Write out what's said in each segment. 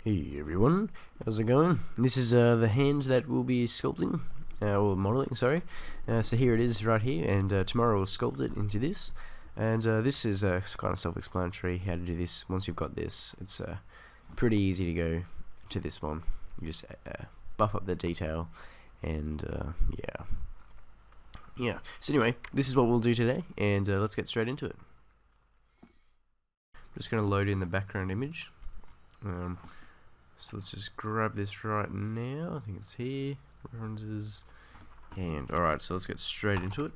Hey everyone, how's it going? This is the hand that we'll be sculpting, or modeling, sorry. So here it is right here, and tomorrow we'll sculpt it into this. And this is kind of self-explanatory how to do this. Once you've got this, it's pretty easy to go to this one. You just buff up the detail, and yeah. So anyway, this is what we'll do today, and let's get straight into it. I'm just going to load in the background image. So let's just grab this right now. I think it's here. References. And alright, so let's get straight into it.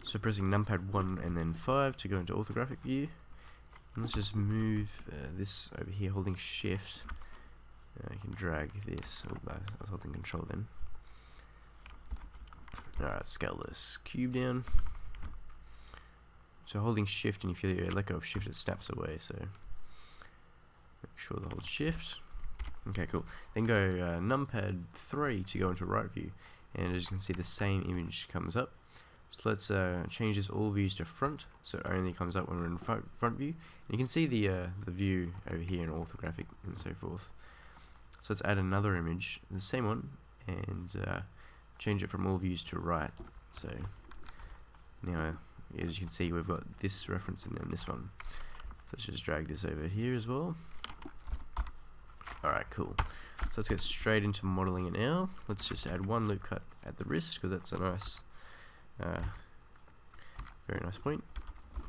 So pressing numpad 1 and then 5 to go into orthographic view. And let's just move this over here holding shift. You can drag this. Oh, I was holding control then. Alright, scale this cube down. So holding shift, and if you let go of shift it snaps away, so make sure to hold shift. Okay, cool. Then go numpad 3 to go into right view, and as you can see the same image comes up. So let's change this all views to front, so it only comes up when we're in front view. And you can see the view over here in orthographic and so forth. So let's add another image, the same one, and change it from all views to right. So now, as you can see, we've got this reference and then this one. So let's just drag this over here as well. Alright, cool. So let's get straight into modeling it now. Let's just add one loop cut at the wrist, because that's a nice, very nice point.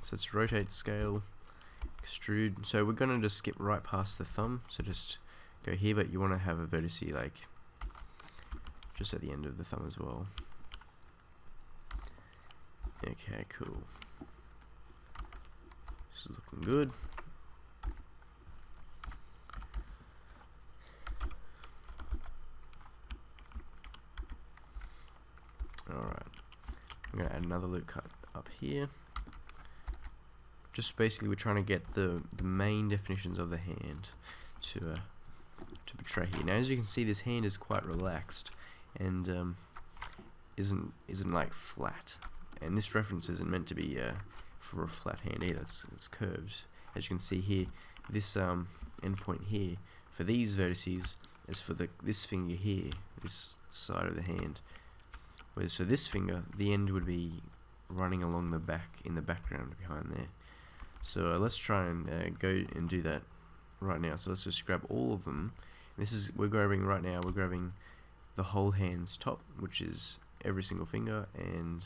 So let's rotate, scale, extrude. So we're going to just skip right past the thumb, so just go here, but you want to have a vertex like just at the end of the thumb as well. Okay, cool. This is looking good. Alright, I'm going to add another loop cut up here. Just basically we're trying to get the main definitions of the hand to portray here. Now as you can see, this hand is quite relaxed and isn't like flat. And this reference isn't meant to be for a flat hand either, it's curved. As you can see here, this endpoint here for these vertices is for this finger here, this side of the hand. Whereas for this finger, the end would be running along the back, in the background behind there. So let's try and go and do that right now. So let's just grab all of them. We're grabbing right now, we're grabbing the whole hand's top, which is every single finger, and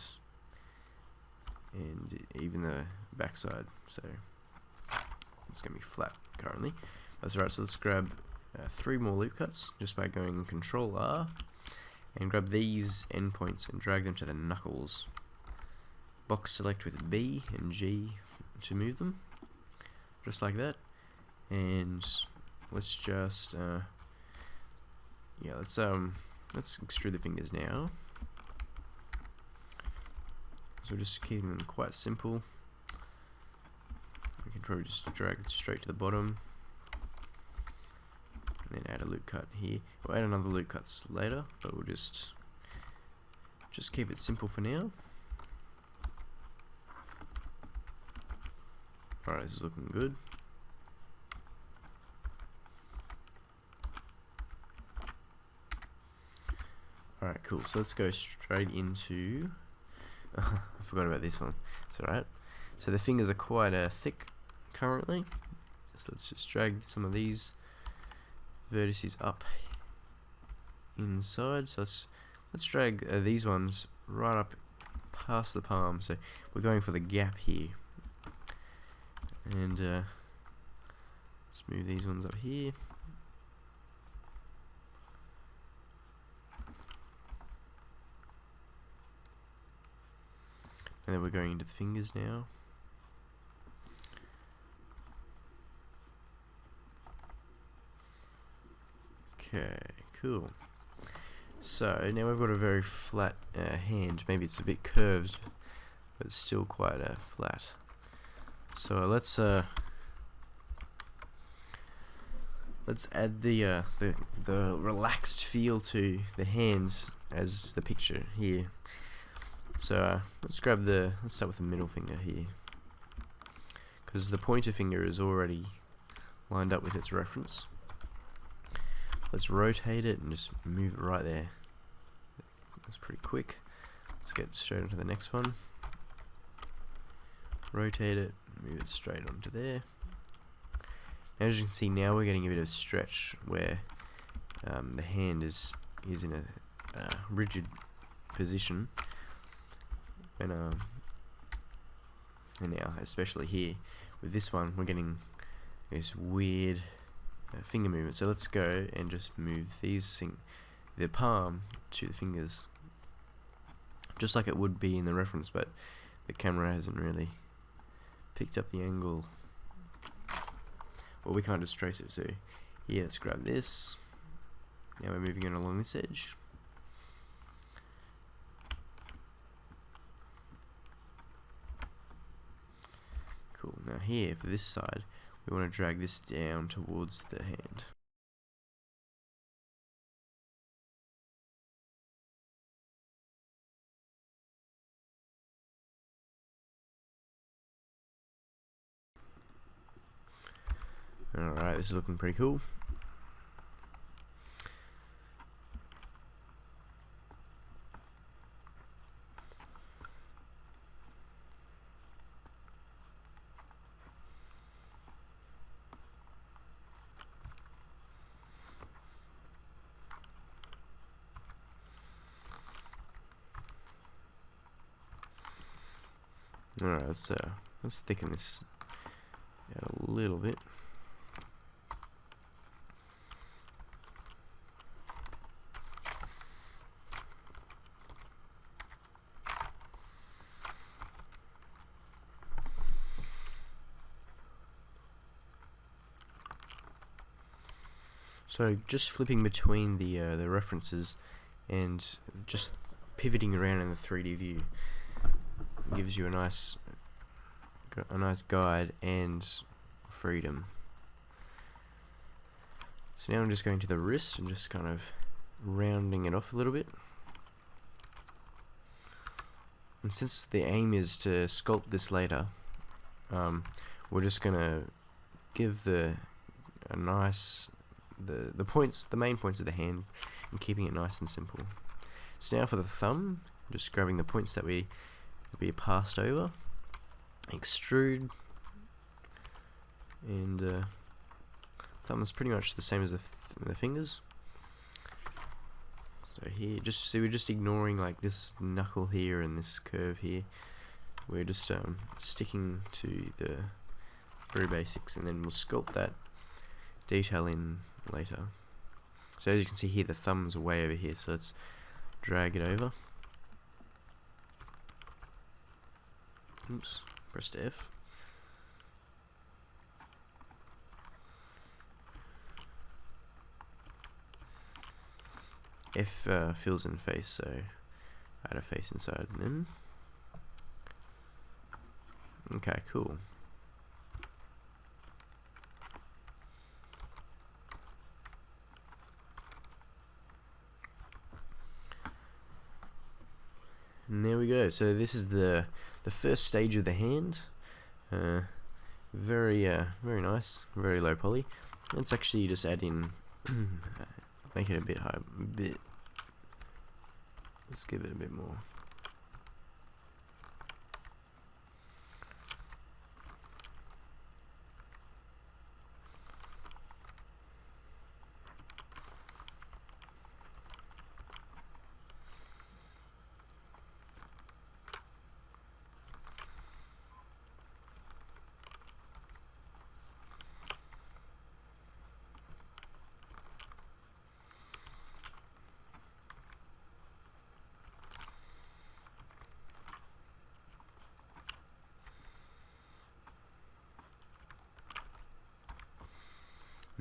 even the back side. So it's going to be flat currently. That's right, so let's grab 3 more loop cuts just by going Control R. And grab these endpoints and drag them to the knuckles. Box select with B and G to move them, just like that. And let's just let's extrude the fingers now. So we're just keeping them quite simple. We can probably just drag it straight to the bottom. And then add a loop cut here. We'll add another loop cuts later, but we'll just keep it simple for now. Alright, this is looking good. Alright, cool. So let's go straight into I forgot about this one. It's alright. So the fingers are quite thick currently. So let's just drag some of these vertices up inside. So let's drag these ones right up past the palm. So we're going for the gap here, and let's move these ones up here. And then we're going into the fingers now. Okay, cool. So now we've got a very flat hand. Maybe it's a bit curved, but it's still quite flat. So let's add the relaxed feel to the hands as the picture here. So let's start with the middle finger here, because the pointer finger is already lined up with its reference. let's rotate it and just move it right there. That's pretty quick. Let's get straight onto the next one. Rotate it, move it straight onto there. As you can see, now we're getting a bit of stretch where the hand is in a rigid position, and now, especially here with this one, we're getting this weird finger movement. So let's go and just move the palm to the fingers, just like it would be in the reference, but the camera hasn't really picked up the angle. Well, we can't just trace it, so yeah, let's grab this. Now we're moving it along this edge. Cool. Now here, for this side, we want to drag this down towards the hand. Alright, this is looking pretty cool. Alright, let's thicken this out a little bit. So just flipping between the references and just pivoting around in the 3D view gives you a nice guide and freedom. So now I'm just going to the wrist and just kind of rounding it off a little bit. And since the aim is to sculpt this later, we're just gonna give the main points of the hand and keeping it nice and simple. So now for the thumb, just grabbing the points that we passed over, extrude, and thumb is pretty much the same as the fingers. So here, we're just ignoring like this knuckle here and this curve here. We're just sticking to the very basics, and then we'll sculpt that detail in later. So as you can see here, the thumb's way over here, so let's drag it over. Oops, pressed F. F fills in face, so add a face inside then. Okay, cool. And there we go. So this is the first stage of the hand. Very nice, very low poly. Let's actually just add in, make it a bit high, let's give it a bit more.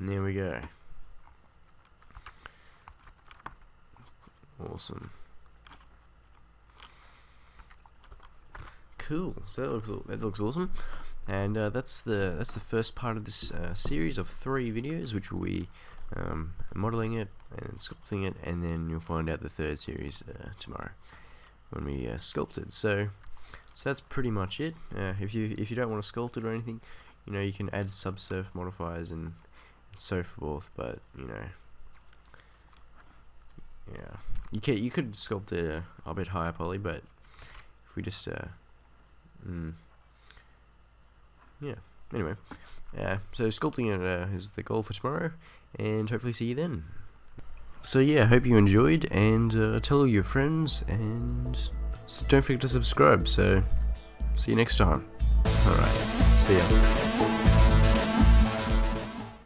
And there we go. Awesome. Cool. So that looks awesome. And that's the first part of this series of 3 videos, which will be modeling it and sculpting it, and then you'll find out the third series tomorrow when we sculpt it. So that's pretty much it. If you don't want to sculpt it or anything, you can add subsurf modifiers and so forth, but Yeah, you could sculpt it a bit higher poly, but if we just yeah. Anyway, so sculpting it is the goal for tomorrow, and hopefully see you then. So yeah, hope you enjoyed, and tell all your friends, and don't forget to subscribe. So see you next time. Alright, see ya.